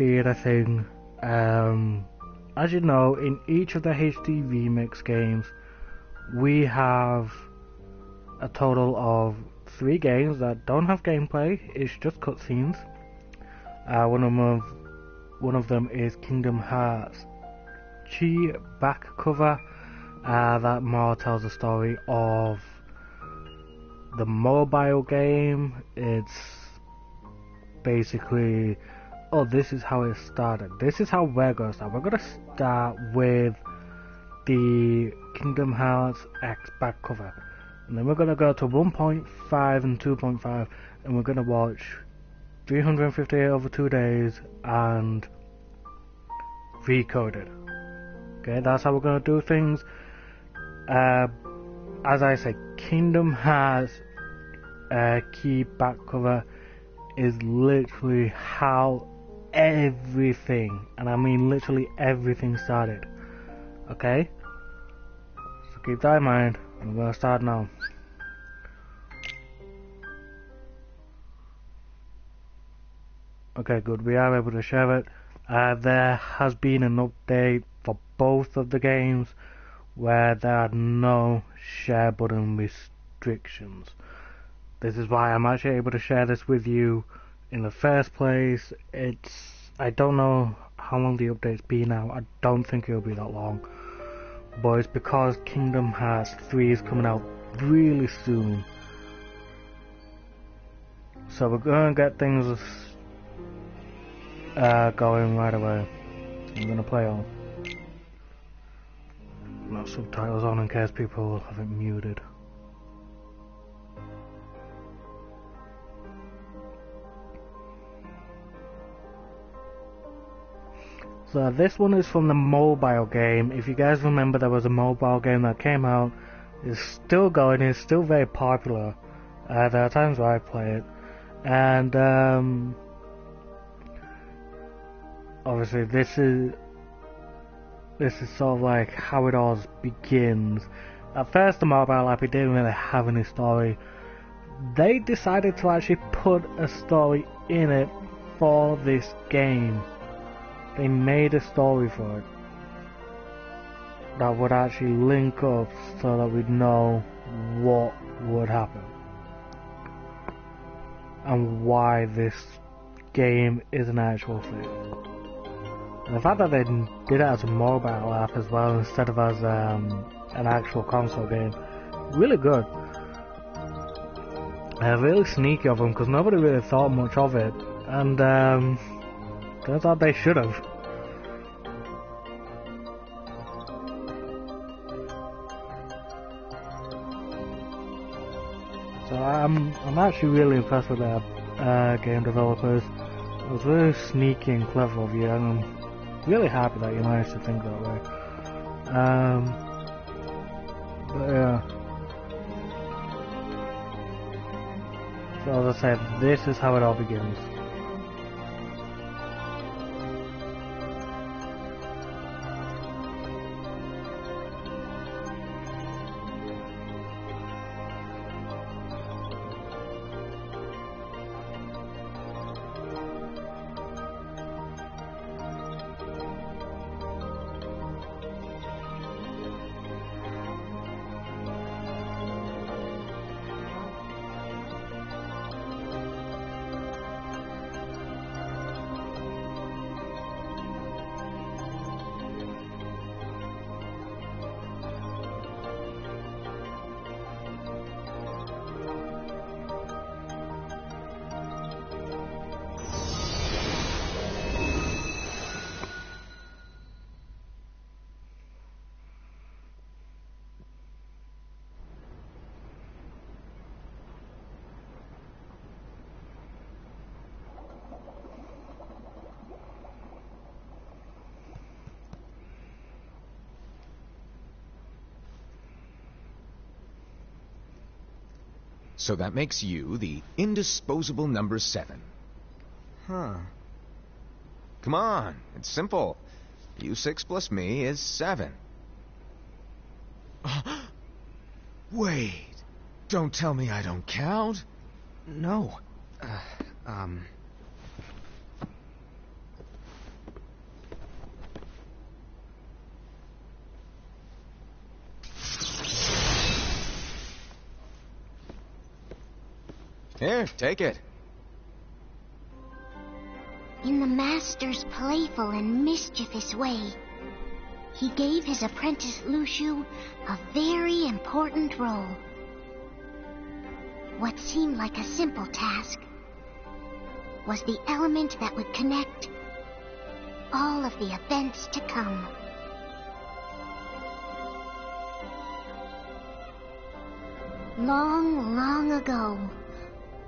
theater thing. As you know, in each of the HD Remix games, we have a total of 3 games that don't have gameplay, it's just cutscenes. One of them is Kingdom Hearts Chi back cover, that more tells the story of the mobile game. It's basically, oh, this is how it started. This is how we're gonna start. We're gonna start with the Kingdom Hearts X back cover, and then we're gonna go to 1.5 and 2.5, and we're gonna watch 358 over 2 days and recoded. Okay, that's how we're gonna do things. As I said, Kingdom Hearts key back cover is literally how everything, and I mean literally everything, started. Okay, so keep that in mind. I'm gonna start now. Okay, good, we are able to share it. There has been an update for both of the games where there are no share button restrictions. This is why I'm actually able to share this with you in the first place. I don't know how long the update's been now. I don't think it'll be that long, but it's because Kingdom Hearts 3 is coming out really soon, so we're gonna get things going right away. I'm gonna play on. No subtitles on in case people have it muted. So this one is from the mobile game. If you guys remember, there was a mobile game that came out. It's still going, it's still very popular. There are times where I play it. And obviously this is sort of like how it all begins. At first the mobile app, it didn't really have any story. They decided to actually put a story in it for this game. They made a story for it that would actually link up so that we'd know what would happen and why this game is an actual thing. And the fact that they did it as a mobile app as well instead of as an actual console game, really good. Really sneaky of them, because nobody really thought much of it, and turns out they should have. So I'm actually really impressed with their game developers. It was really sneaky and clever of you, and I'm really happy that you managed to think that way. But yeah. So as I said, this is how it all begins. So that makes you the indisposable number 7. Huh. Come on, it's simple. You 6 plus me is 7. Wait, don't tell me I don't count. No. Here, take it. In the Master's playful and mischievous way, he gave his apprentice Luxu a very important role. What seemed like a simple task was the element that would connect all of the events to come. Long, long ago,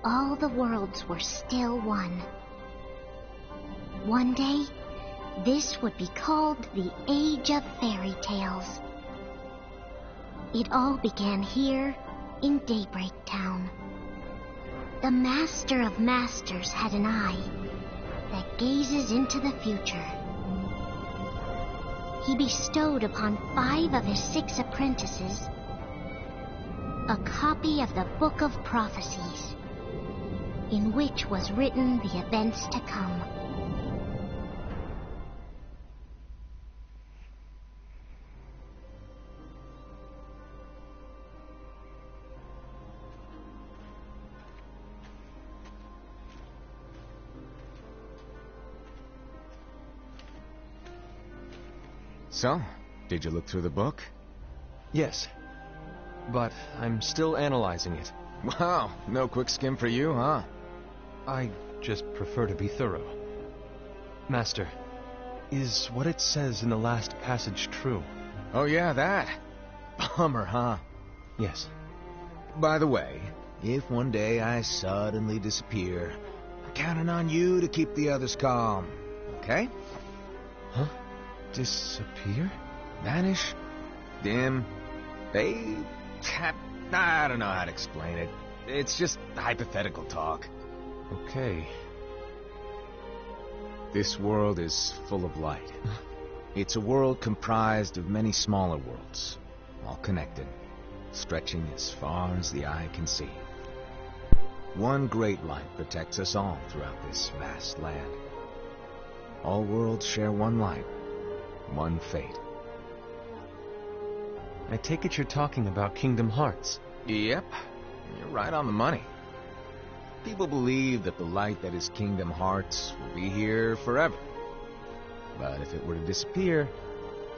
all the worlds were still one. One day, this would be called the Age of Fairy Tales. It all began here in Daybreak Town. The Master of Masters had an eye that gazes into the future. He bestowed upon 5 of his 6 apprentices a copy of the Book of Prophecies, in which was written the events to come. So, did you look through the book? Yes, but I'm still analyzing it. Wow, no quick skim for you, huh? I just prefer to be thorough. Master, is what it says in the last passage true? Oh yeah, that. Bummer, huh? Yes. By the way, if one day I suddenly disappear, I'm counting on you to keep the others calm, okay? Huh? Disappear? Vanish? Dim? Fade? I don't know how to explain it. It's just hypothetical talk. Okay. This world is full of light. It's a world comprised of many smaller worlds, all connected, stretching as far as the eye can see. One great light protects us all throughout this vast land. All worlds share one light, one fate. I take it you're talking about Kingdom Hearts. Yep, you're right on the money. People believe that the light that is Kingdom Hearts will be here forever. But if it were to disappear,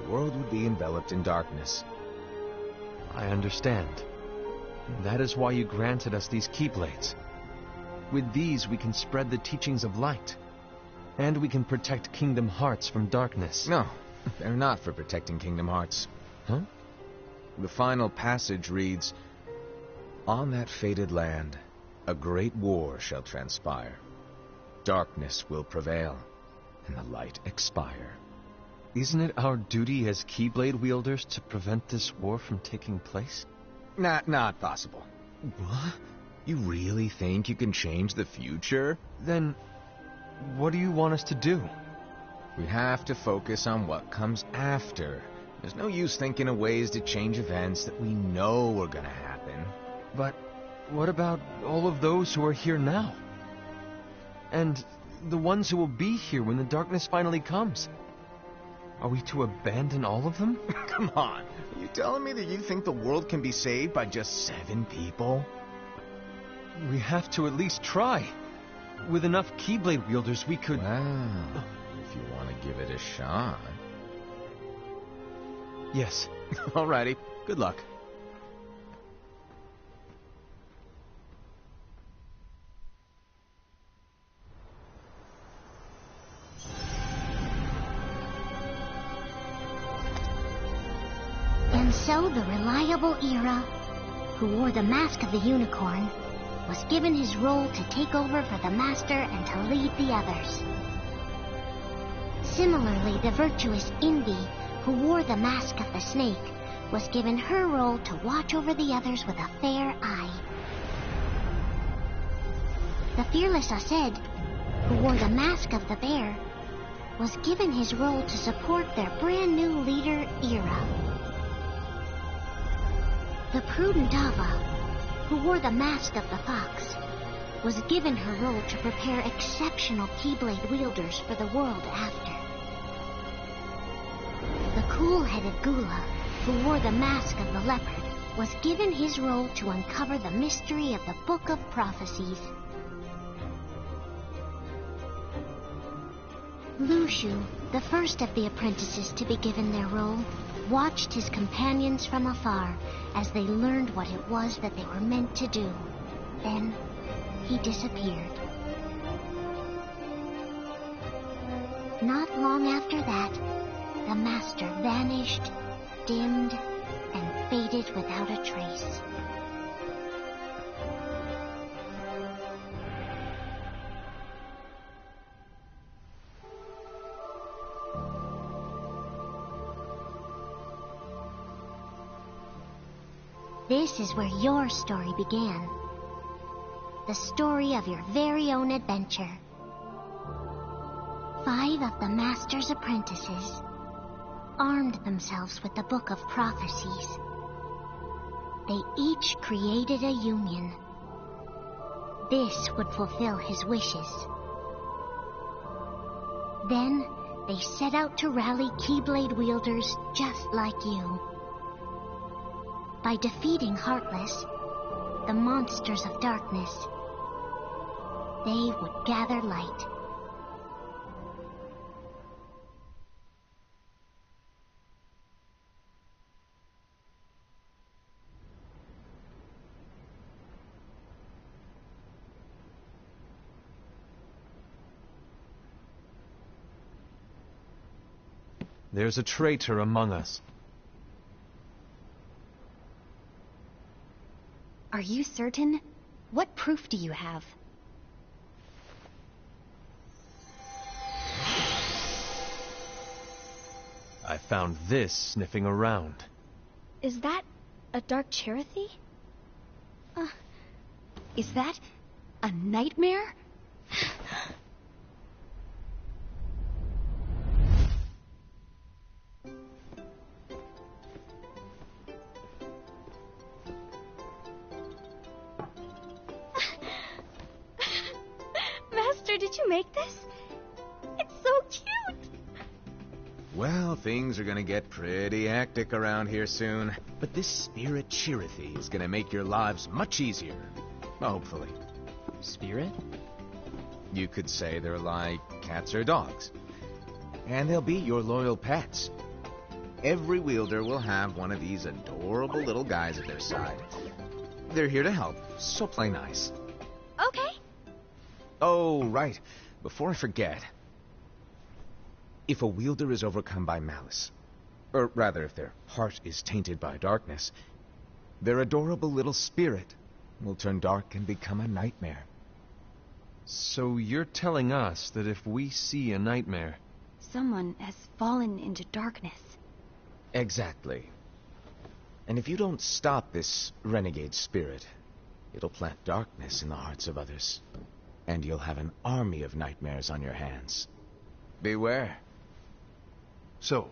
the world would be enveloped in darkness. I understand. That is why you granted us these Keyblades. With these we can spread the teachings of light. And we can protect Kingdom Hearts from darkness. No, they're not for protecting Kingdom Hearts. Huh? The final passage reads, "On that fated land, a great war shall transpire. Darkness will prevail, and the light expire." Isn't it our duty as Keyblade wielders to prevent this war from taking place? Not possible. What? You really think you can change the future? Then, what do you want us to do? We have to focus on what comes after. There's no use thinking of ways to change events that we know are gonna happen. But what about all of those who are here now? And the ones who will be here when the darkness finally comes? Are we to abandon all of them? Come on, are you telling me that you think the world can be saved by just 7 people? We have to at least try. With enough Keyblade wielders, we could... Well, if you want to give it a shot. Yes. Alrighty, good luck. And so the reliable Ira, who wore the mask of the unicorn, was given his role to take over for the Master and to lead the others. Similarly, the virtuous Invi, who wore the mask of the snake, was given her role to watch over the others with a fair eye. The fearless Aced, who wore the mask of the bear, was given his role to support their brand new leader, Ira. The prudent Ava, who wore the mask of the fox, was given her role to prepare exceptional Keyblade wielders for the world after. The cool-headed Gula, who wore the mask of the leopard, was given his role to uncover the mystery of the Book of Prophecies. Lu Shu, the first of the apprentices to be given their role, watched his companions from afar as they learned what it was that they were meant to do. Then, he disappeared. Not long after that, the master vanished, dimmed, and faded without a trace. This is where your story began. The story of your very own adventure. 5 of the Master's apprentices armed themselves with the Book of Prophecies. They each created a union. This would fulfill his wishes. Then, they set out to rally Keyblade wielders just like you. By defeating Heartless, the monsters of darkness, they would gather light. There's a traitor among us. Are you certain? What proof do you have? I found this sniffing around. Is that a Dark Chirithy? Is that a nightmare? Master, did you make this? It's so cute! Well, things are gonna get pretty hectic around here soon. But this Spirit Chirithy is gonna make your lives much easier. Hopefully. Spirit? You could say they're like cats or dogs. And they'll be your loyal pets. Every wielder will have one of these adorable little guys at their side. They're here to help, so play nice. Okay. Oh, right. Before I forget. If a wielder is overcome by malice, or rather if their heart is tainted by darkness, their adorable little spirit will turn dark and become a nightmare. So you're telling us that if we see a nightmare... Someone has fallen into darkness. Exactly. And if you don't stop this renegade spirit, it'll plant darkness in the hearts of others. And you'll have an army of nightmares on your hands. Beware. So,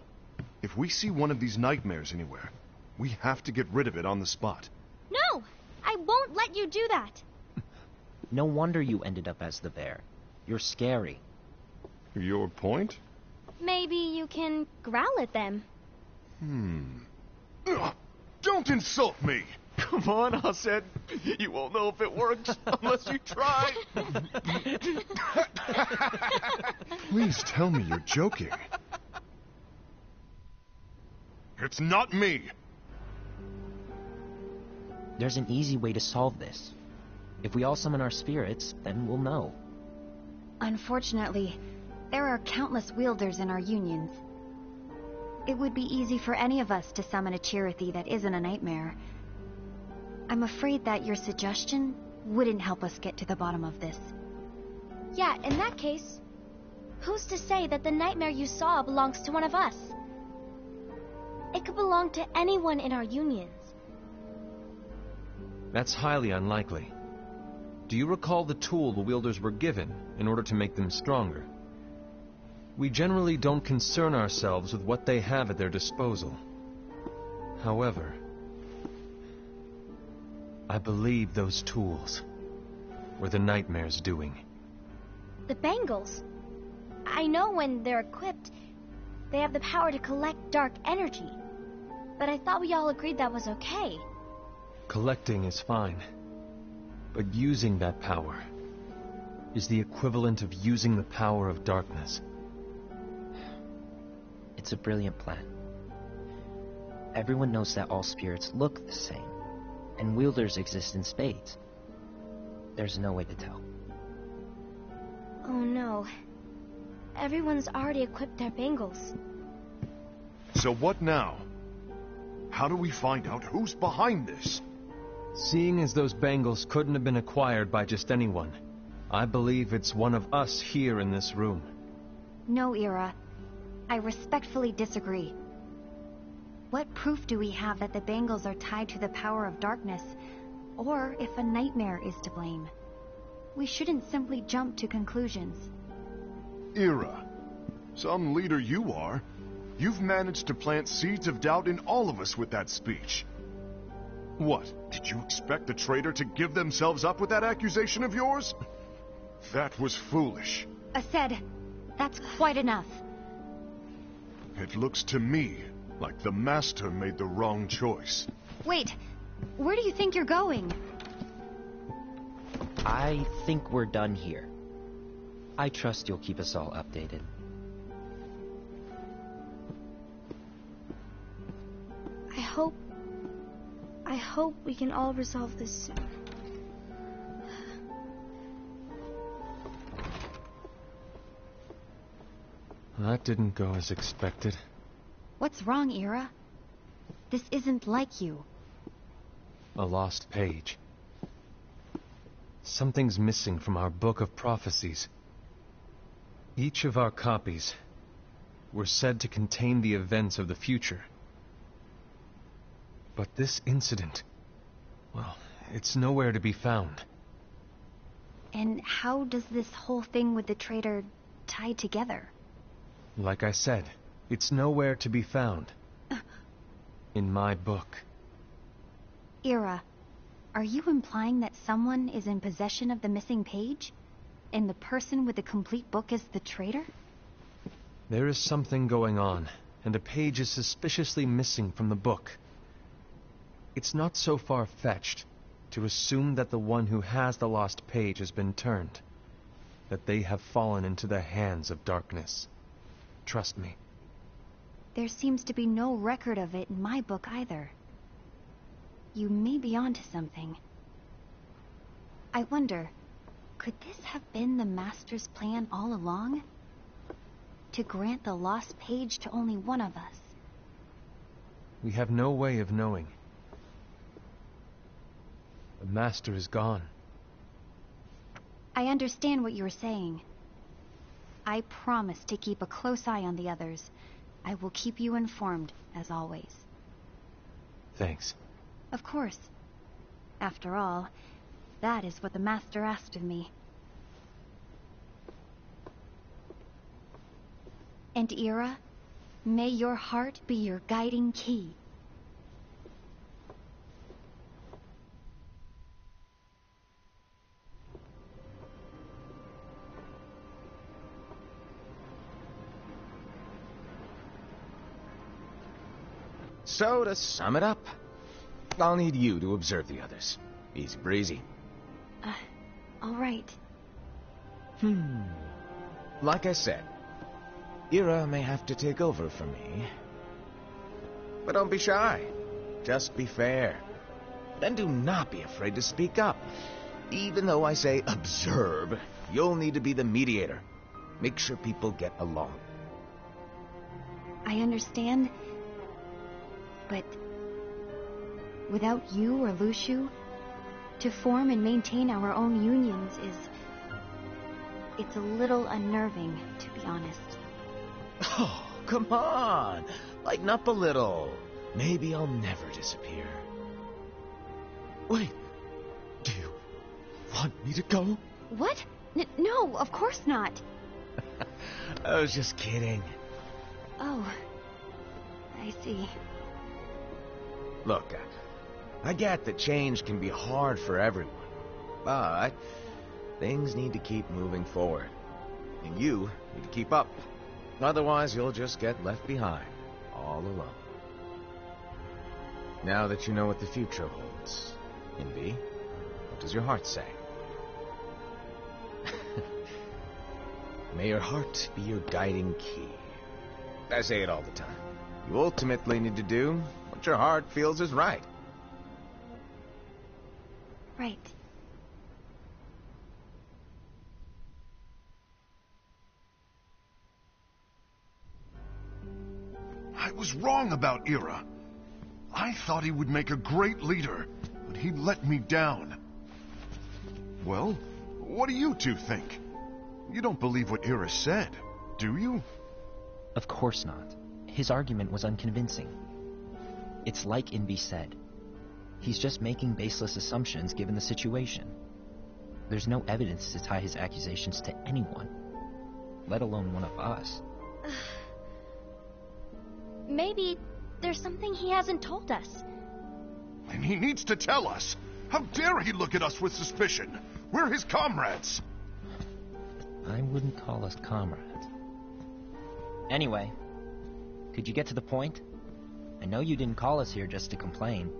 if we see one of these nightmares anywhere, we have to get rid of it on the spot. No! I won't let you do that! No wonder you ended up as the bear. You're scary. Your point? Maybe you can growl at them. Ugh, don't insult me! Come on, Hased. You won't know if it works unless you try. Please tell me you're joking. It's not me! There's an easy way to solve this. If we all summon our spirits, then we'll know. Unfortunately, there are countless wielders in our unions. It would be easy for any of us to summon a Chirithy that isn't a nightmare. I'm afraid that your suggestion wouldn't help us get to the bottom of this. Yeah, in that case, who's to say that the nightmare you saw belongs to one of us? It could belong to anyone in our unions. That's highly unlikely. Do you recall the tool the wielders were given in order to make them stronger? We generally don't concern ourselves with what they have at their disposal. However, I believe those tools were the nightmare's doing. The bangles. I know when they're equipped, they have the power to collect dark energy. But I thought we all agreed that was okay. Collecting is fine, but using that power is the equivalent of using the power of darkness. It's a brilliant plan. Everyone knows that all spirits look the same, and wielders exist in spades. There's no way to tell. Oh no. Everyone's already equipped their bangles. So what now? How do we find out who's behind this? Seeing as those bangles couldn't have been acquired by just anyone, I believe it's one of us here in this room. No, Ira. I respectfully disagree. What proof do we have that the bangles are tied to the power of darkness, or if a nightmare is to blame? We shouldn't simply jump to conclusions. Ira, some leader you are. You've managed to plant seeds of doubt in all of us with that speech. What, did you expect the traitor to give themselves up with that accusation of yours? That was foolish. Aced, that's quite enough. It looks to me like the Master made the wrong choice. Wait, where do you think you're going? I think we're done here. I trust you'll keep us all updated. I hope we can all resolve this soon. That didn't go as expected. What's wrong, Ira? This isn't like you. A lost page. Something's missing from our book of prophecies. Each of our copies were said to contain the events of the future. But this incident, well, it's nowhere to be found. And how does this whole thing with the traitor tie together? Like I said, it's nowhere to be found. In my book. Ira, are you implying that someone is in possession of the missing page? And the person with the complete book is the traitor? There is something going on, and a page is suspiciously missing from the book. It's not so far-fetched to assume that the one who has the lost page has been turned, that they have fallen into the hands of darkness. Trust me. There seems to be no record of it in my book either. You may be onto something. I wonder, could this have been the Master's plan all along? To grant the lost page to only one of us? We have no way of knowing. The Master is gone. I understand what you're saying. I promise to keep a close eye on the others. I will keep you informed, as always. Thanks. Of course. After all, that is what the Master asked of me. And Ira, may your heart be your guiding key. So, to sum it up, I'll need you to observe the others. Easy breezy. All right. Like I said, Ira may have to take over for me. But don't be shy. Just be fair. Then do not be afraid to speak up. Even though I say observe, you'll need to be the mediator. Make sure people get along. I understand. But without you or Luxu, to form and maintain our own unions it's a little unnerving, to be honest. Oh, come on. Lighten up a little. Maybe I'll never disappear. Wait. Do you want me to go? What? No, of course not. I was just kidding. Oh, I see. Look, I get that change can be hard for everyone, but things need to keep moving forward. And you need to keep up. Otherwise, you'll just get left behind, all alone. Now that you know what the future holds, Invi, what does your heart say? May your heart be your guiding key. I say it all the time. You ultimately need to do what your heart feels is right. Right. I was wrong about Ira. I thought he would make a great leader, but he let me down. Well, what do you two think? You don't believe what Ira said, do you? Of course not. His argument was unconvincing. It's like Invi said. He's just making baseless assumptions given the situation. There's no evidence to tie his accusations to anyone, let alone one of us. Maybe there's something he hasn't told us. And he needs to tell us. How dare he look at us with suspicion? We're his comrades. I wouldn't call us comrades. Anyway, could you get to the point? I know you didn't call us here just to complain.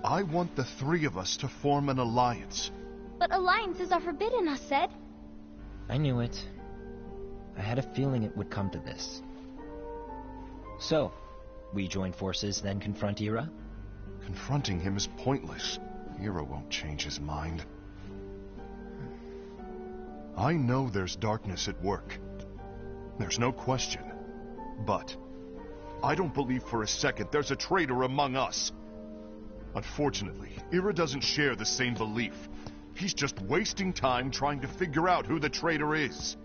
I want the three of us to form an alliance. But alliances are forbidden, us said. I knew it. I had a feeling it would come to this. So, we join forces, then confront Ira? Confronting him is pointless. Ira won't change his mind. I know there's darkness at work. There's no question. But I don't believe for a second there's a traitor among us. Unfortunately, Ira doesn't share the same belief. He's just wasting time trying to figure out who the traitor is.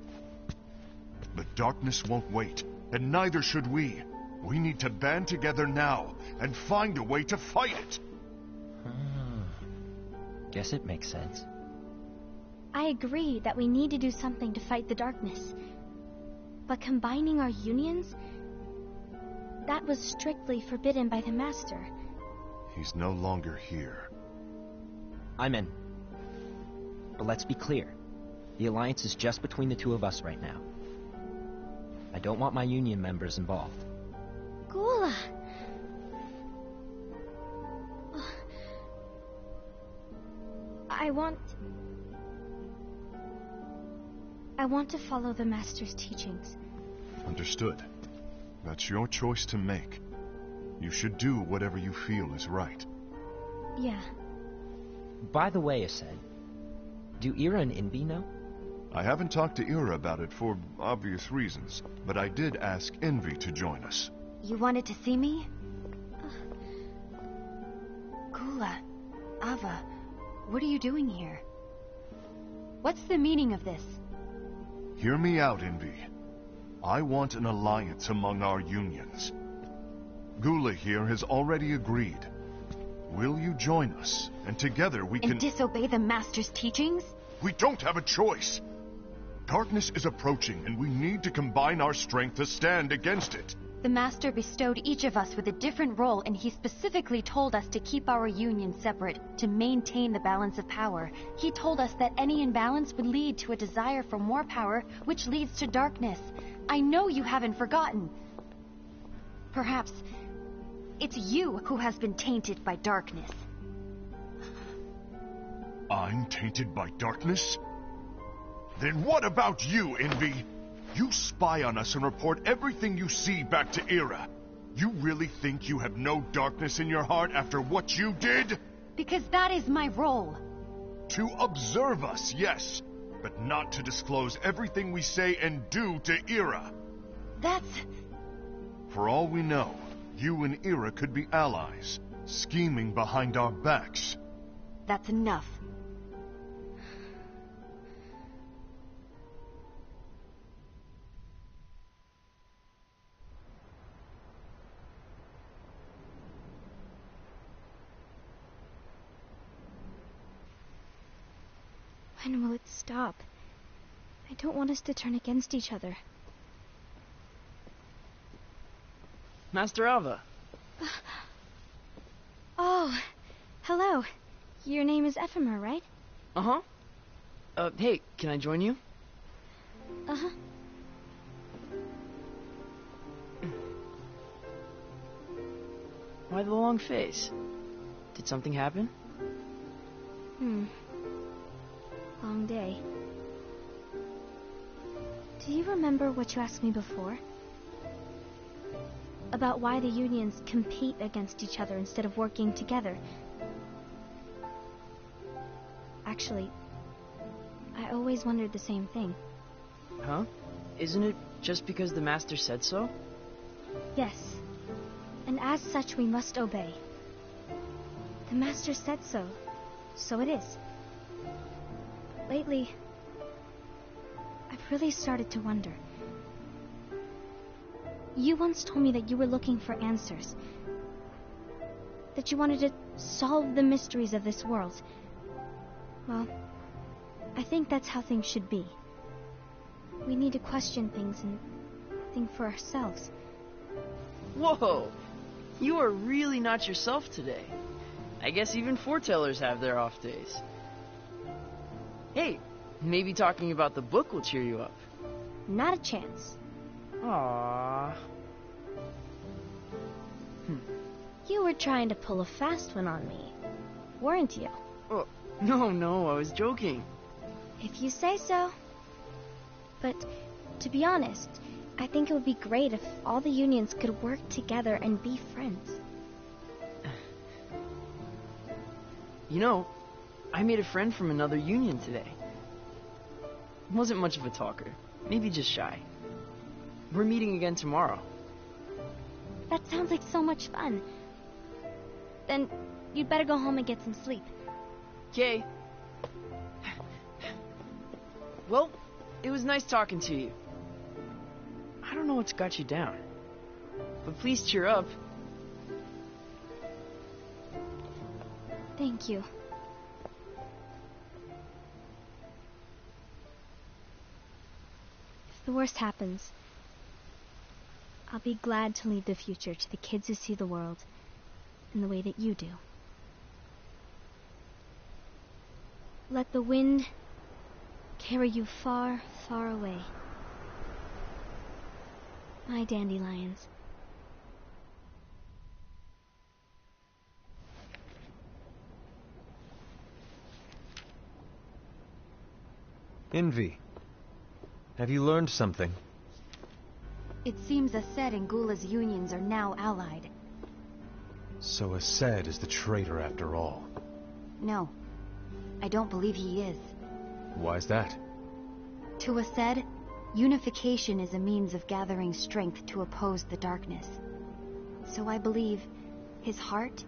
The darkness won't wait, and neither should we. We need to band together now and find a way to fight it. Guess it makes sense. I agree that we need to do something to fight the darkness. But combining our unions? That was strictly forbidden by the Master. He's no longer here. I'm in. But let's be clear. The alliance is just between the two of us right now. I don't want my union members involved. Gula! I want to follow the Master's teachings. Understood. That's your choice to make. You should do whatever you feel is right. Yeah. By the way, Aced, do Ira and Invi know? I haven't talked to Ira about it for obvious reasons, but I did ask Envy to join us. You wanted to see me? Gula, Ava, what are you doing here? What's the meaning of this? Hear me out, Envy. I want an alliance among our unions. Gula here has already agreed. Will you join us? And together we can... And disobey the Master's teachings? We don't have a choice. Darkness is approaching, and we need to combine our strength to stand against it. The Master bestowed each of us with a different role, and he specifically told us to keep our union separate, to maintain the balance of power. He told us that any imbalance would lead to a desire for more power, which leads to darkness. I know you haven't forgotten. Perhaps it's you who has been tainted by darkness. I'm tainted by darkness? Then what about you, Envy? You spy on us and report everything you see back to Ira. You really think you have no darkness in your heart after what you did? Because that is my role. To observe us, yes, but not to disclose everything we say and do to Ira. That's... For all we know, you and Ira could be allies, scheming behind our backs. That's enough. When will it stop? I don't want us to turn against each other. Master Ava. Oh, hello. Your name is Ephemer, right? Uh-huh. Hey, can I join you? Uh-huh. Why the long face? Did something happen? Long day. Do you remember what you asked me before? About why the unions compete against each other instead of working together. Actually, I always wondered the same thing. Huh? Isn't it just because the Master said so? Yes. And as such, we must obey. The Master said so. So it is. Lately, I've really started to wonder. You once told me that you were looking for answers. That you wanted to solve the mysteries of this world. Well, I think that's how things should be. We need to question things and think for ourselves. Whoa! You are really not yourself today. I guess even foretellers have their off days. Hey, maybe talking about the book will cheer you up. Not a chance. Aww. You were trying to pull a fast one on me, weren't you? Oh, no, I was joking. If you say so. But, to be honest, I think it would be great if all the unions could work together and be friends. You know, I made a friend from another union today. Wasn't much of a talker, maybe just shy. We're meeting again tomorrow. That sounds like so much fun. Then, you'd better go home and get some sleep. Okay. Well, it was nice talking to you. I don't know what's got you down, but please cheer up. Thank you. If the worst happens, I'll be glad to leave the future to the kids who see the world in the way that you do. Let the wind carry you far, far away. My dandelions. Envy, have you learned something? It seems Aced and Gula's unions are now allied. So Aced is the traitor after all. No, I don't believe he is. Why's that? To Aced, unification is a means of gathering strength to oppose the darkness. So I believe his heart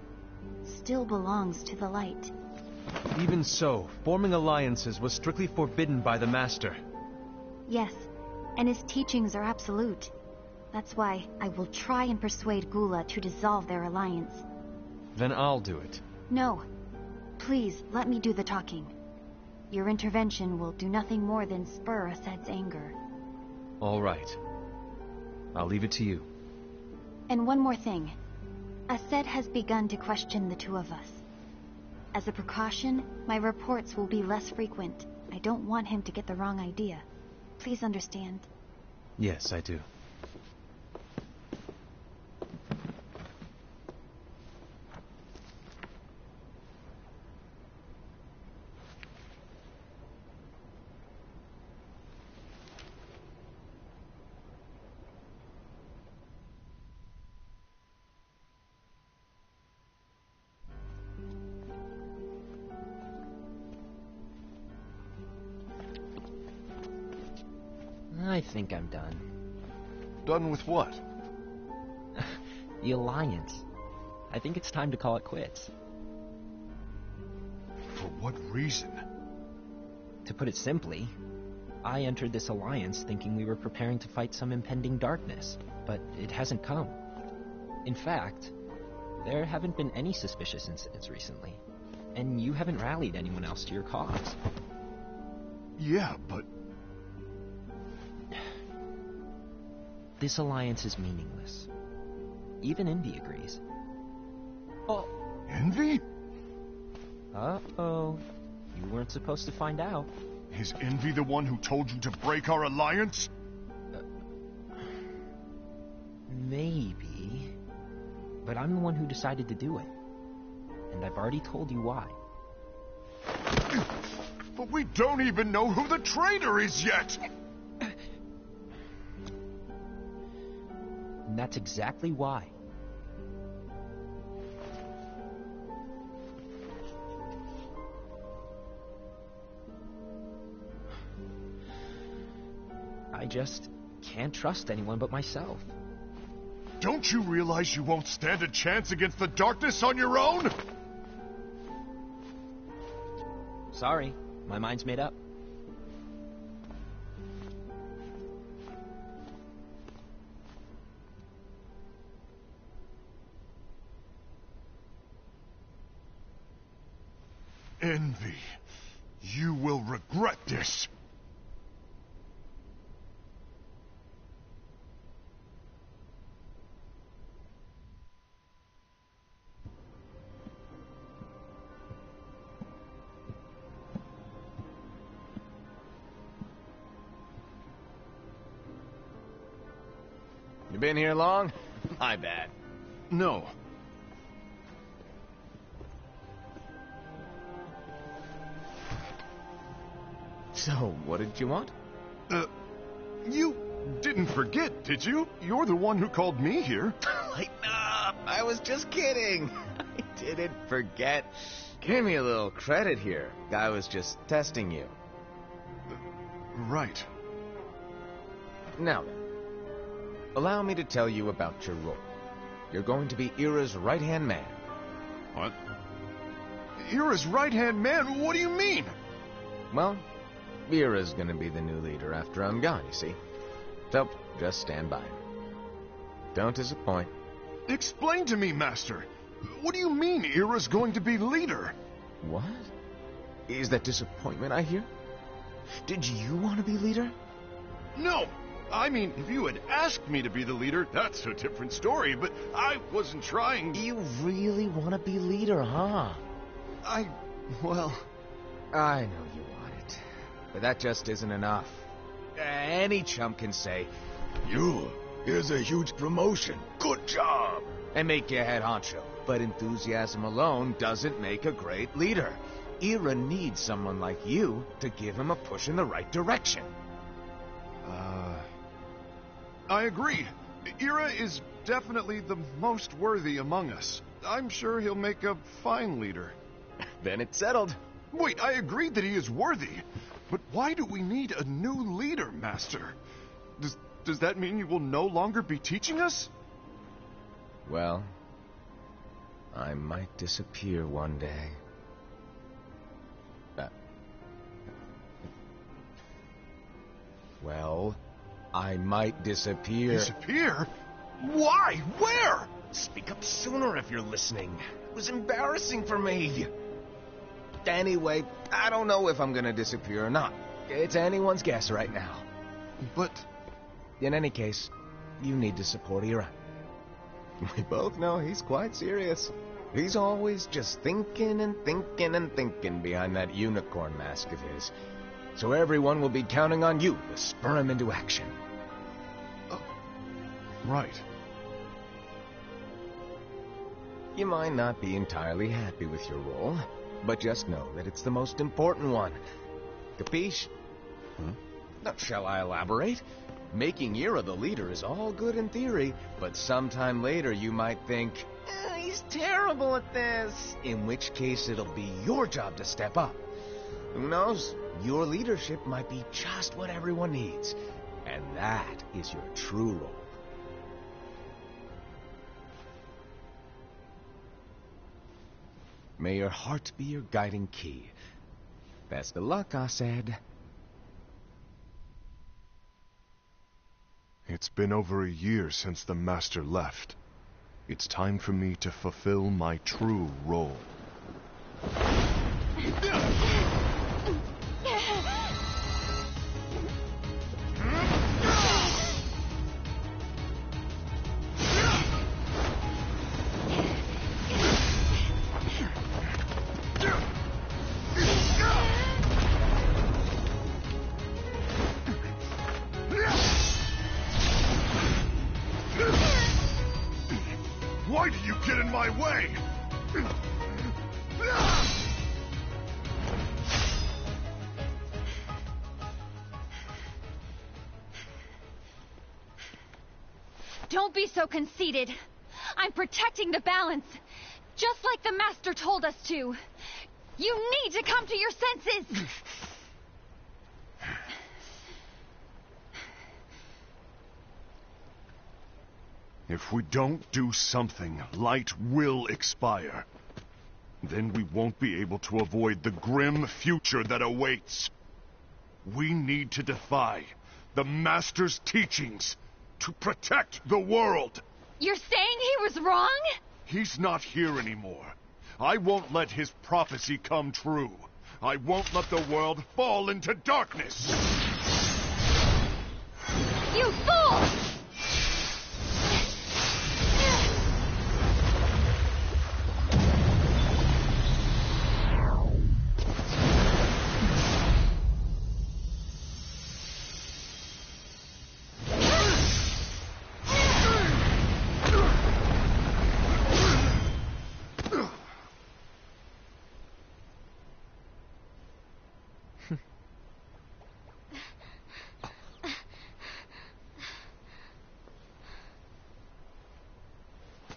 still belongs to the light. Even so, forming alliances was strictly forbidden by the Master. Yes, and his teachings are absolute. That's why I will try and persuade Gula to dissolve their alliance. Then I'll do it. No. Please, let me do the talking. Your intervention will do nothing more than spur Aced's anger. All right. I'll leave it to you. And one more thing. Aced has begun to question the two of us. As a precaution, my reports will be less frequent. I don't want him to get the wrong idea. Please understand. Yes, I do. I think I'm done. Done with what? The Alliance. I think it's time to call it quits. For what reason? To put it simply, I entered this alliance thinking we were preparing to fight some impending darkness, but it hasn't come. In fact, there haven't been any suspicious incidents recently, and you haven't rallied anyone else to your cause. Yeah, but... This alliance is meaningless. Even Envy agrees. Oh. Envy? Uh-oh. You weren't supposed to find out. Is Envy the one who told you to break our alliance? Maybe. But I'm the one who decided to do it. And I've already told you why. But we don't even know who the traitor is yet! And that's exactly why. I just can't trust anyone but myself. Don't you realize you won't stand a chance against the darkness on your own? Sorry, my mind's made up. Envy. You will regret this. You been here long? My bad. No. So, what did you want? You didn't forget, did you? You're the one who called me here. Lighten up! I was just kidding. I didn't forget. Give me a little credit here. I was just testing you. Right. Now then, allow me to tell you about your role. You're going to be Ira's right-hand man. What? Ira's right-hand man? What do you mean? Well, Ira's gonna be the new leader after I'm gone, you see. So, just stand by. Don't disappoint. Explain to me, Master. What do you mean Ira's going to be leader? What? Is that disappointment I hear? Did you want to be leader? No! I mean, if you had asked me to be the leader, that's a different story, but I wasn't trying... You really want to be leader, huh? Well... I know you want it, but that just isn't enough. Any chump can say, here's a huge promotion, good job, and make you head honcho. But enthusiasm alone doesn't make a great leader. Ira needs someone like you to give him a push in the right direction. I agree. Ira is definitely the most worthy among us. I'm sure he'll make a fine leader. Then it's settled. Wait, I agree that he is worthy. But why do we need a new leader, Master? Does that mean you will no longer be teaching us? Well, I might disappear one day. Well, I might disappear. Disappear? Why? Where? Speak up sooner if you're listening. It was embarrassing for me. Anyway, I don't know if I'm gonna disappear or not. It's anyone's guess right now. But... in any case, you need to support Ira. We both know he's quite serious. He's always just thinking and thinking and thinking behind that unicorn mask of his. So everyone will be counting on you to spur him into action. Right. You might not be entirely happy with your role, but just know that it's the most important one. Capiche? Now, shall I elaborate? Making Ira the leader is all good in theory, but sometime later you might think, he's terrible at this. In which case it'll be your job to step up. Who knows? Your leadership might be just what everyone needs. And that is your true role. May your heart be your guiding key. Best of luck, Asaad. It's been over a year since the Master left. It's time for me to fulfill my true role. Why do you get in my way? Don't be so conceited. I'm protecting the balance, just like the Master told us to. You need to come to your senses! If we don't do something, light will expire. Then we won't be able to avoid the grim future that awaits. We need to defy the Master's teachings to protect the world. You're saying he was wrong? He's not here anymore. I won't let his prophecy come true. I won't let the world fall into darkness. You fool!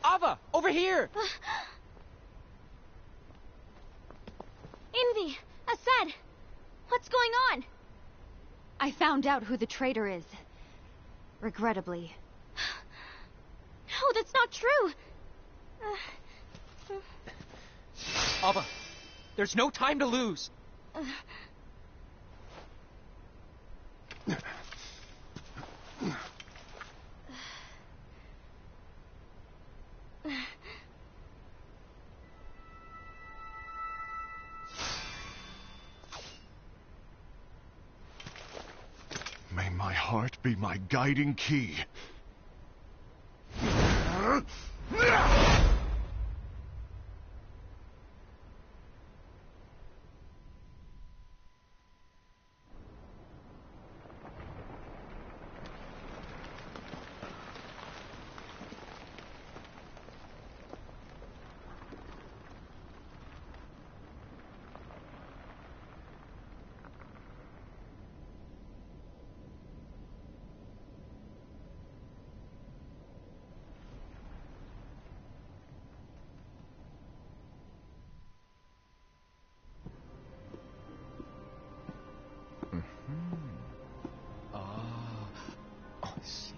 Ava, over here! Envy! Assad! What's going on? I found out who the traitor is. Regrettably. No, that's not true! Ava, there's no time to lose. May my heart be my guiding key.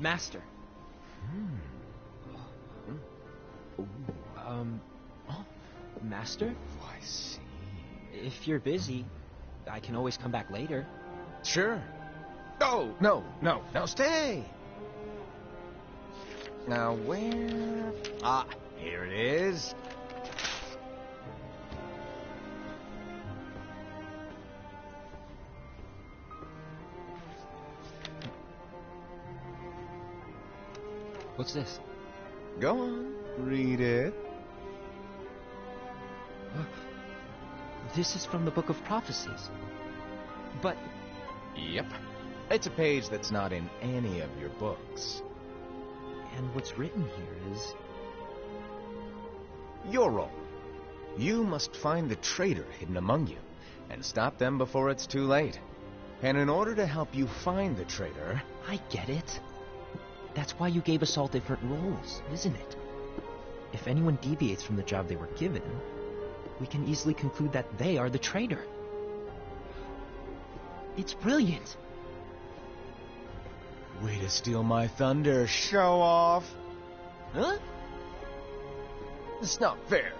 Master. Master? I see. If you're busy, I can always come back later. Sure. Oh, no, stay. Now, where? Ah, here it is. What's this? Go on, read it. This is from the Book of Prophecies. But... Yep. It's a page that's not in any of your books. And what's written here is... Your role. You must find the traitor hidden among you, and stop them before it's too late. And in order to help you find the traitor... I get it. That's why you gave us all different roles, isn't it? If anyone deviates from the job they were given, we can easily conclude that they are the traitor. It's brilliant. Way to steal my thunder, show off. Huh? It's not fair.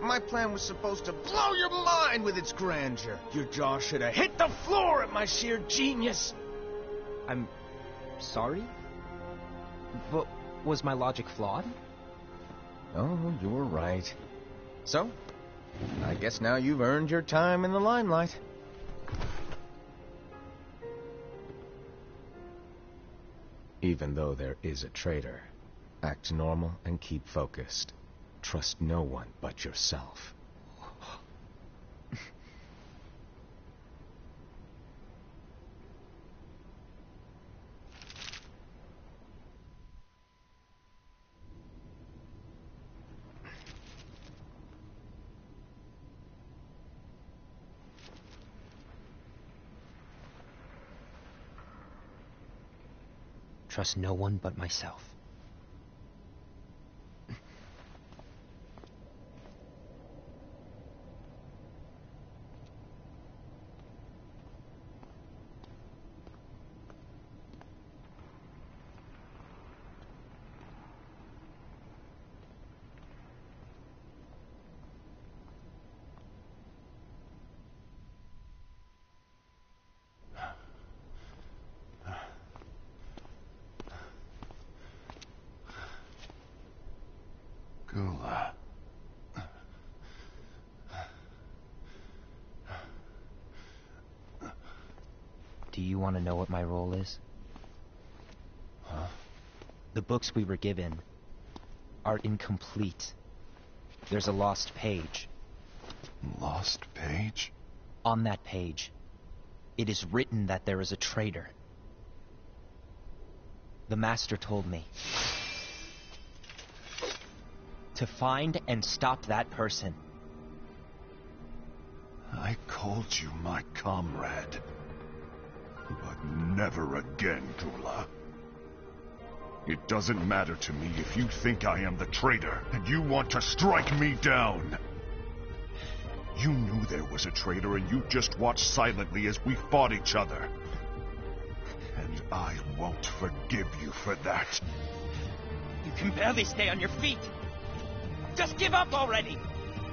My plan was supposed to blow your mind with its grandeur. Your jaw should have hit the floor at my sheer genius. I'm sorry? But was my logic flawed? Oh, you were right. So, I guess now you've earned your time in the limelight. Even though there is a traitor, act normal and keep focused. Trust no one but yourself. Trust no one but myself. Gula. Do you want to know what my role is? Huh? The books we were given are incomplete. There's a lost page. Lost page? On that page, it is written that there is a traitor. The Master told me to find and stop that person. I called you my comrade. But never again, Gula. It doesn't matter to me if you think I am the traitor, and you want to strike me down. You knew there was a traitor, and you just watched silently as we fought each other. And I won't forgive you for that. You can barely stay on your feet. Just give up already!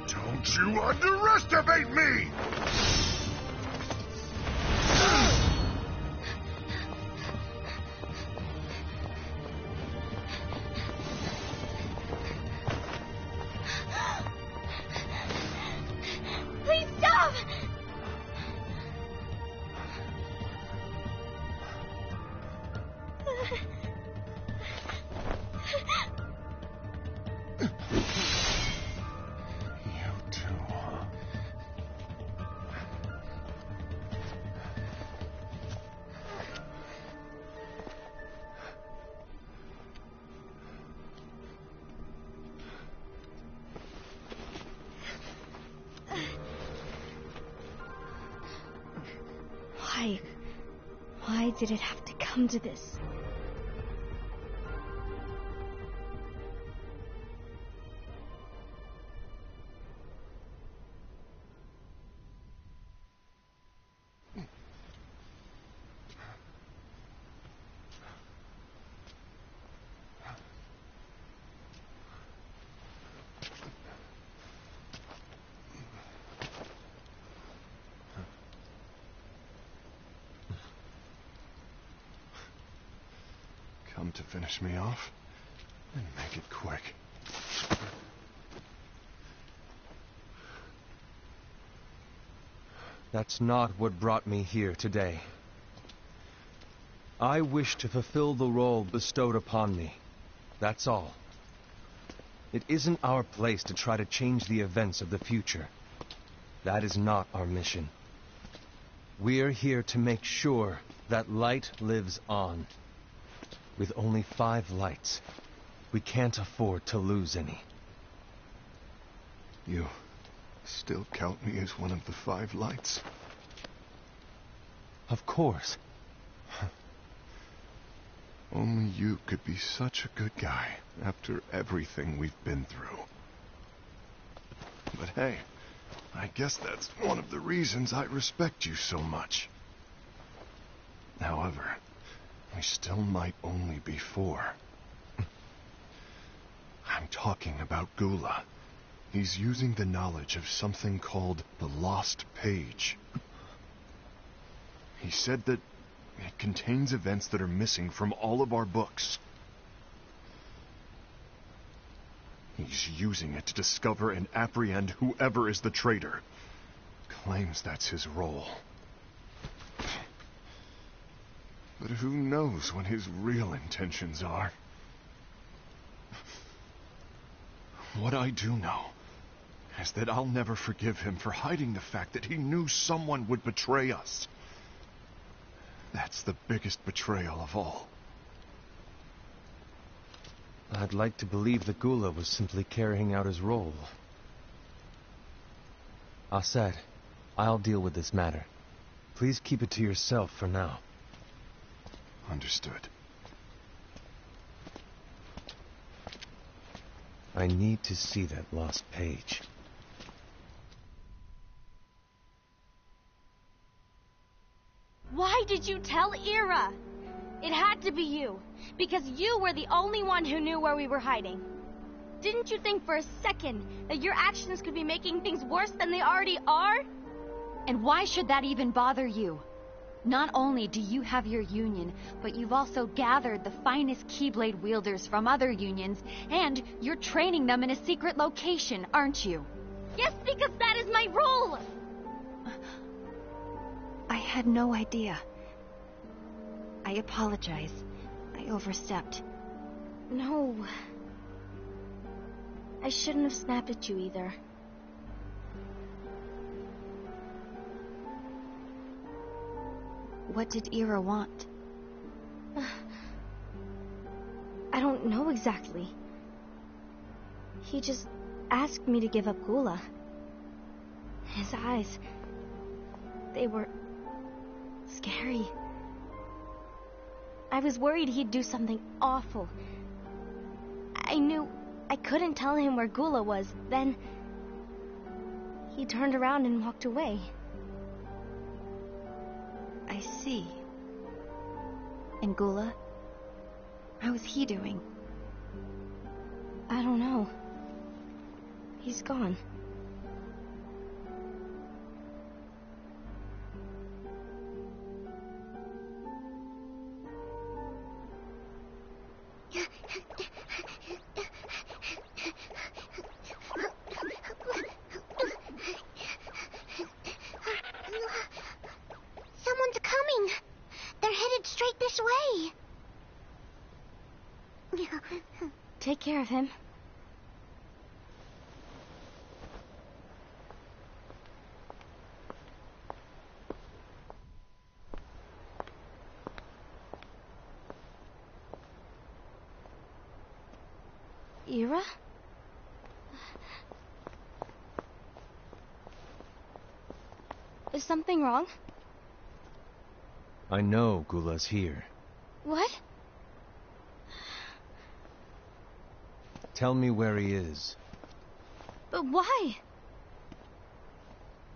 Don't you underestimate me! Please stop! You too, huh? Why did it have to come to this? Come to finish me off? And make it quick. That's not what brought me here today. I wish to fulfill the role bestowed upon me. That's all. It isn't our place to try to change the events of the future. That is not our mission. We're here to make sure that light lives on. With only 5 lights, we can't afford to lose any. You still count me as one of the 5 lights? Of course. Only you could be such a good guy after everything we've been through. But hey, I guess that's one of the reasons I respect you so much. However, we still might only be 4. I'm talking about Gula. He's using the knowledge of something called the Lost Page. He said that it contains events that are missing from all of our books. He's using it to discover and apprehend whoever is the traitor. Claims that's his role. But who knows what his real intentions are? What I do know is that I'll never forgive him for hiding the fact that he knew someone would betray us. That's the biggest betrayal of all. I'd like to believe that Gula was simply carrying out his role. Aset, I'll deal with this matter. Please keep it to yourself for now. Understood. I need to see that lost page. Why did you tell Ira? It had to be you, because you were the only one who knew where we were hiding. Didn't you think for a second that your actions could be making things worse than they already are? And why should that even bother you? Not only do you have your union, but you've also gathered the finest Keyblade wielders from other unions, and you're training them in a secret location, aren't you? Yes, because that is my role! I had no idea. I apologize. I overstepped. No. I shouldn't have snapped at you either. What did Ira want? I don't know exactly. He just asked me to give up Gula. His eyes... they were... scary. I was worried he'd do something awful. I knew I couldn't tell him where Gula was. Then... he turned around and walked away. I see. And Gula? How is he doing? I don't know. He's gone. Someone's coming. They're headed straight this way. Take care of him. Ira? Is something wrong? I know Gula's here. What? Tell me where he is. But why?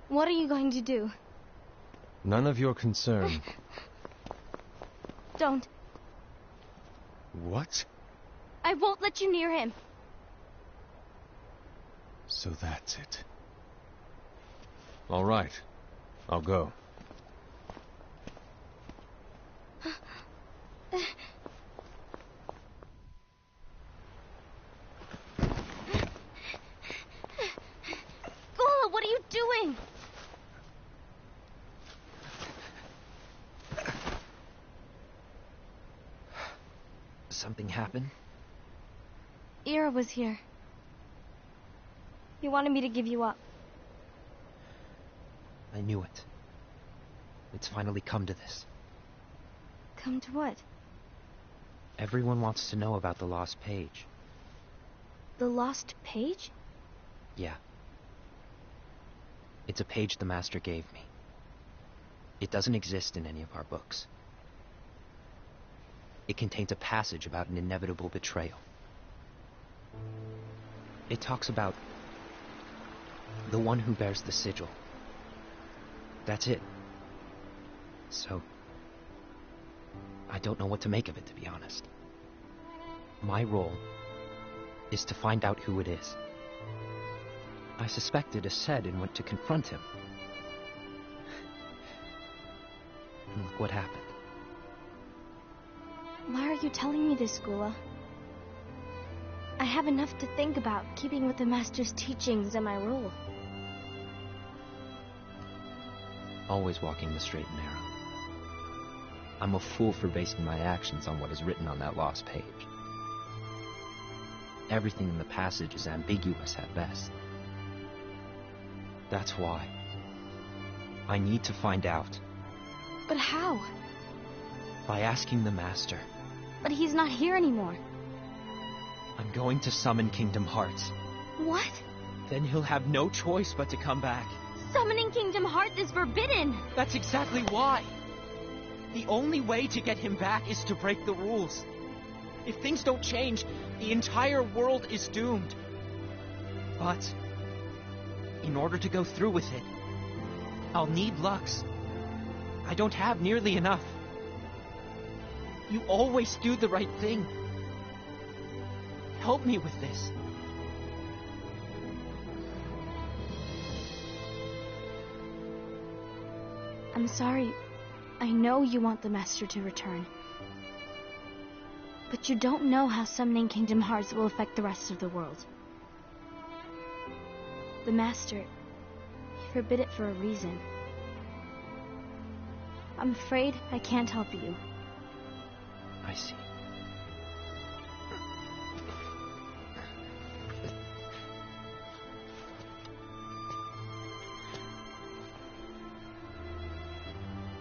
What are you going to do? None of your concern. Don't. What? I won't let you near him. So that's it. All right. I'll go. Gula, what are you doing? Something happened? Ira was here. He wanted me to give you up. I knew it. It's finally come to this. Come to what? Everyone wants to know about the lost page. The lost page? Yeah. It's a page the Master gave me. It doesn't exist in any of our books. It contains a passage about an inevitable betrayal. It talks about the one who bears the sigil. That's it. So, I don't know what to make of it, to be honest. My role is to find out who it is. I suspected Aced and went to confront him. And look what happened. Why are you telling me this, Gula? I have enough to think about, keeping with the Master's teachings and my role. Always walking the straight and narrow. I'm a fool for basing my actions on what is written on that lost page. Everything in the passage is ambiguous at best. That's why I need to find out. But how? By asking the Master. But he's not here anymore. I'm going to summon Kingdom Hearts. What? Then he'll have no choice but to come back. Summoning Kingdom Hearts is forbidden! That's exactly why! The only way to get him back is to break the rules. If things don't change, the entire world is doomed. But, in order to go through with it, I'll need Lux. I don't have nearly enough. You always do the right thing. Help me with this. I'm sorry, I know you want the Master to return. But you don't know how summoning Kingdom Hearts will affect the rest of the world. The Master, he forbid it for a reason. I'm afraid I can't help you. I see.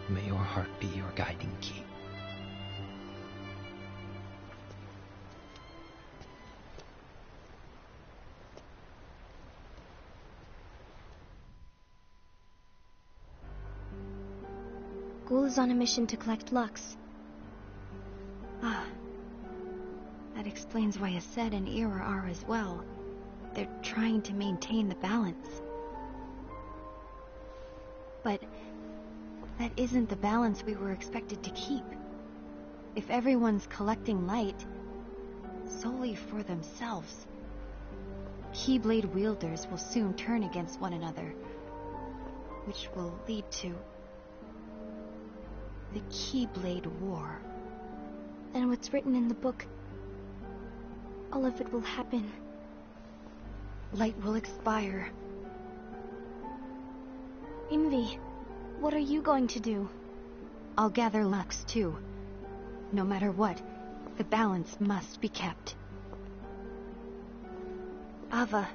May your heart be your guiding key. Ghoul is on a mission to collect Lux. Ah. That explains why Aced and Ira are as well. They're trying to maintain the balance. But that isn't the balance we were expected to keep. If everyone's collecting light solely for themselves, Keyblade wielders will soon turn against one another, which will lead to the Keyblade War. And what's written in the book, all of it will happen. Light will expire. Envy, what are you going to do? I'll gather Lux too. No matter what, the balance must be kept. Ava,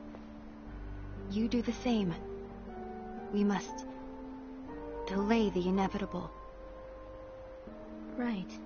you do the same. We must delay the inevitable. Right.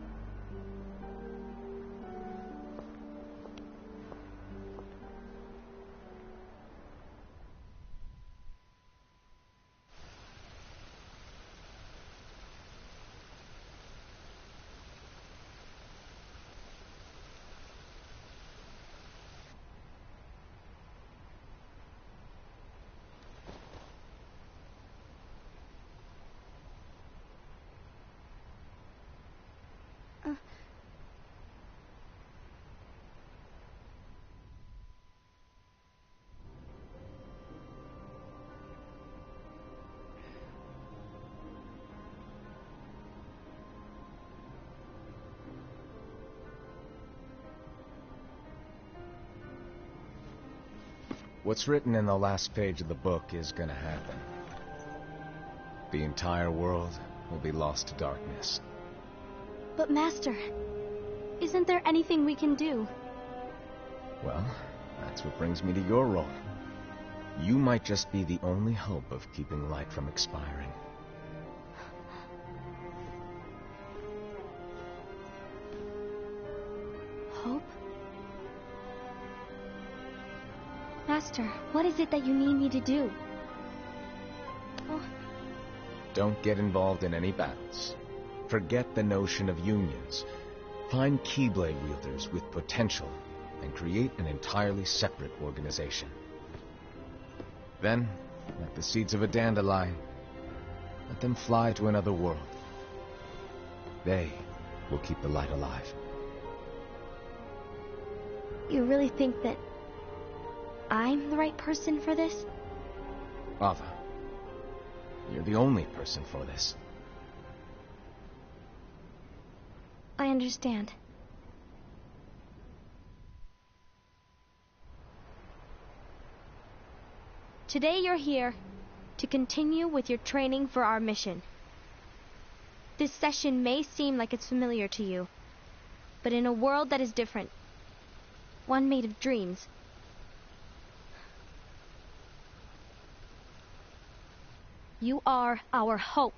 What's written in the last page of the book is gonna happen. The entire world will be lost to darkness. But Master, isn't there anything we can do? Well, that's what brings me to your role. You might just be the only hope of keeping light from expiring. Hope? Master, what is it that you need me to do? Oh. Don't get involved in any battles. Forget the notion of unions. Find Keyblade wielders with potential and create an entirely separate organization. Then, like the seeds of a dandelion, let them fly to another world. They will keep the light alive. You really think that I'm the right person for this? Ava, you're the only person for this. I understand. Today you're here to continue with your training for our mission. This session may seem like it's familiar to you, but in a world that is different, one made of dreams, you are our hope.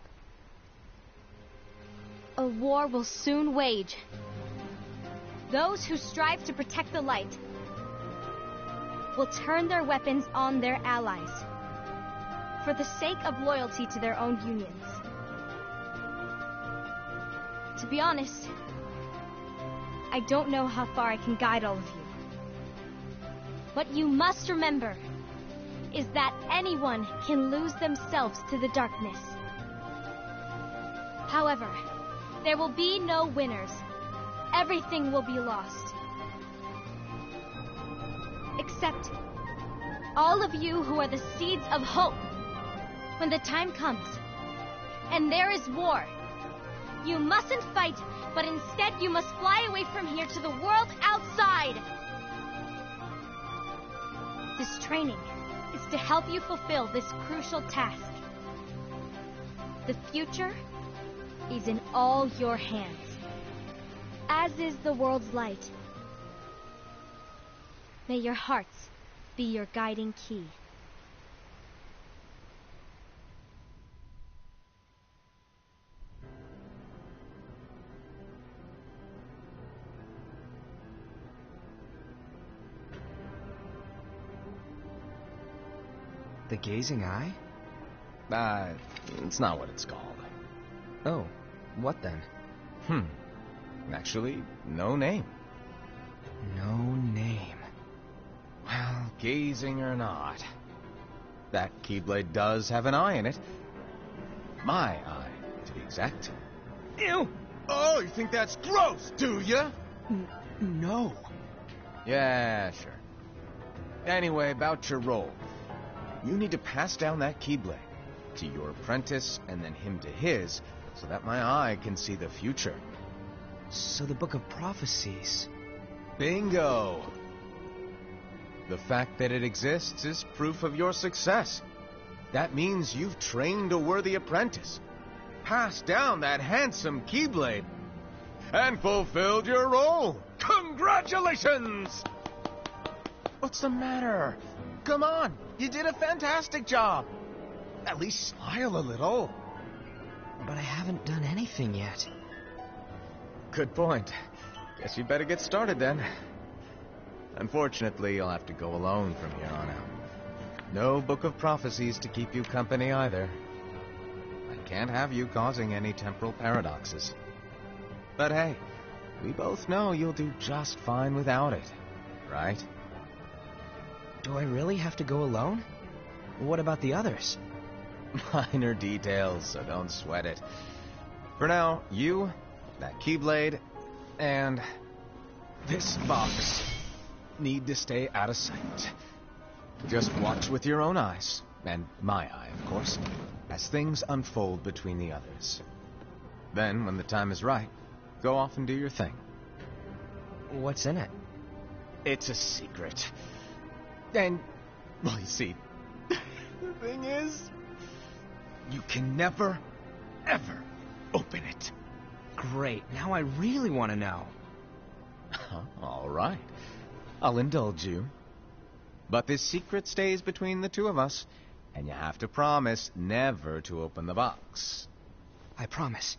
A war will soon wage. Those who strive to protect the light will turn their weapons on their allies for the sake of loyalty to their own unions. To be honest, I don't know how far I can guide all of you. What you must remember is that anyone can lose themselves to the darkness. However, there will be no winners. Everything will be lost. Except all of you who are the seeds of hope. When the time comes, and there is war, You mustn't fight, but instead you must fly away from here to the world outside. This training is to help you fulfill this crucial task. The future is in all your hands, as is the world's light. May your hearts be your guiding key. The Gazing Eye? It's not what it's called. Oh, what then? Actually, no name. No name. Well, gazing or not, that Keyblade does have an eye in it. My eye, to be exact. Ew! Oh, you think that's gross, do ya? No. Yeah, sure. Anyway, about your role. You need to pass down that Keyblade to your apprentice and then him to his, so that my eye can see the future. So the Book of Prophecies... Bingo! The fact that it exists is proof of your success. That means you've trained a worthy apprentice, passed down that handsome Keyblade, and fulfilled your role. Congratulations! What's the matter? Come on, you did a fantastic job. At least smile a little. But I haven't done anything yet. Good point. Guess you better get started then. Unfortunately, you'll have to go alone from here on out. No Book of Prophecies to keep you company either. I can't have you causing any temporal paradoxes. But hey, we both know you'll do just fine without it, right? Do I really have to go alone? What about the others? Minor details, so don't sweat it. For now, you, that Keyblade, and this box need to stay out of sight. Just watch with your own eyes, and my eye, of course, as things unfold between the others. Then, when the time is right, go off and do your thing. What's in it? It's a secret. And, well, you see, the thing is, you can never, ever open it. Great, now I really want to know. All right, I'll indulge you. But this secret stays between the two of us, and you have to promise never to open the box. I promise.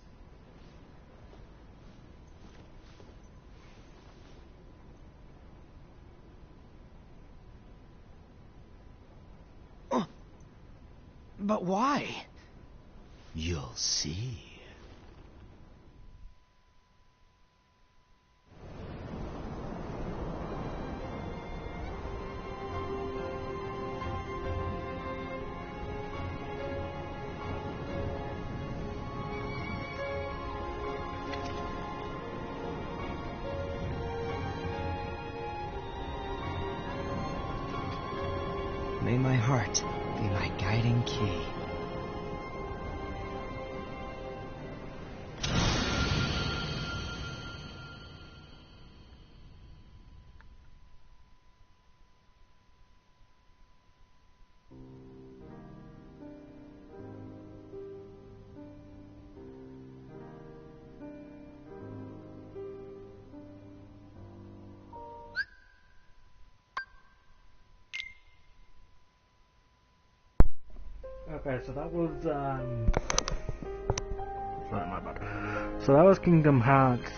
But why? You'll see. May my heart be my guiding key. Okay, so that was sorry, my bad. So that was Kingdom Hearts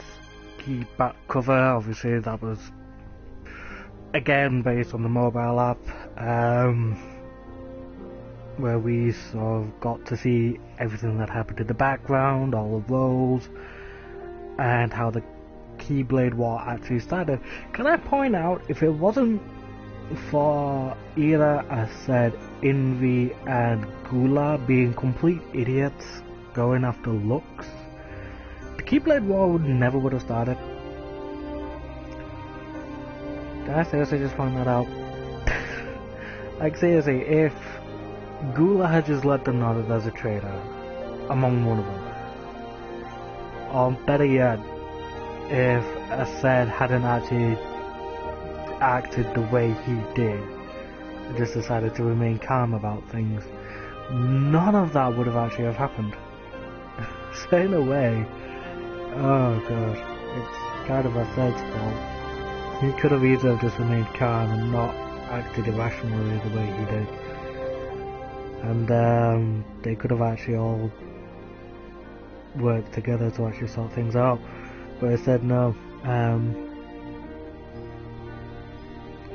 key back cover. Obviously, that was again based on the mobile app, where we sort of got to see everything that happened in the background, all the roles, and how the Keyblade War actually started. Can I point out, if it wasn't for either, as said, Envy and Gula being complete idiots going after Lux, the Keyblade War never would have started. Did I seriously just find that out? Like, seriously, if Gula had just let them know that there's a traitor among one of them, or better yet, if Aced hadn't actually acted the way he did, and just decided to remain calm about things, none of that would have actually have happened. So in a way, oh god, it's kind of Aced's fault. He could have easily just remained calm and not acted irrationally the way he did. And they could have actually all worked together to actually sort things out. But instead, no.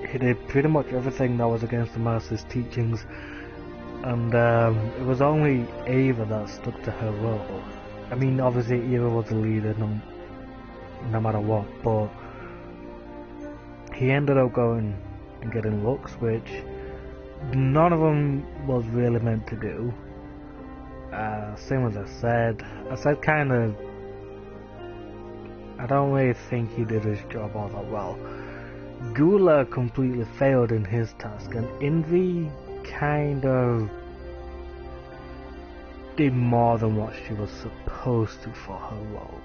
He did pretty much everything that was against the Master's teachings, and it was only Ava that stuck to her role. I mean, obviously Ava was the leader no matter what, but he ended up going and getting looks, which none of them was really meant to do. Same as I said kind of, I don't really think he did his job all that well. Gula completely failed in his task, and Envy kind of did more than what she was supposed to for her role.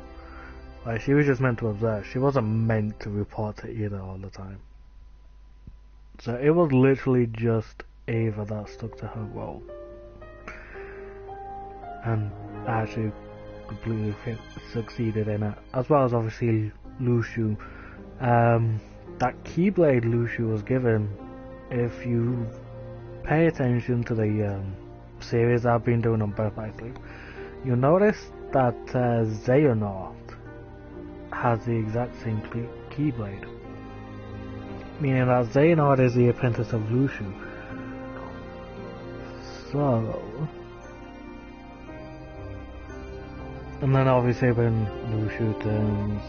Like, she was just meant to observe. She wasn't meant to report to either all the time. So it was literally just Ava that stuck to her role, and actually completely succeeded in it, as well as obviously Luxu. That Keyblade Luxu was given, if you pay attention to the series I've been doing on Birth by Sleep, you'll notice that Xehanort has the exact same Keyblade, meaning that Xehanort is the apprentice of Luxu. So, and then obviously when Luxu turns,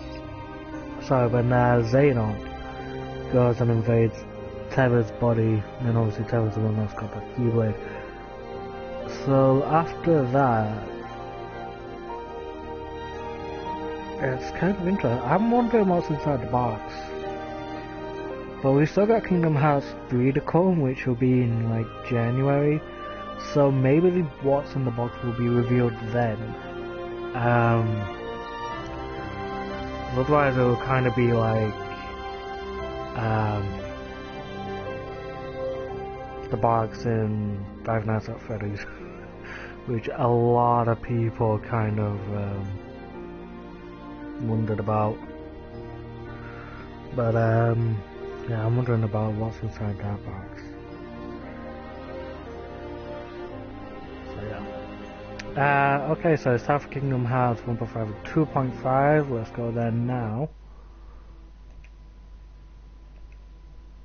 when Xehanort goes and invades Terra's body, then obviously Terra's the one that's got the Keyblade. So after that, it's kind of interesting. I'm wondering what's inside the box. But we still got Kingdom Hearts 3 to come, which will be in like January. So maybe what's in the box will be revealed then. Otherwise it will kind of be like the box in Five Nights at Freddy's, which a lot of people kind of wondered about. But yeah, I'm wondering about what's inside that box. So yeah. Okay, so it's time for Kingdom Hearts 1.5 and 2.5. Let's go there now.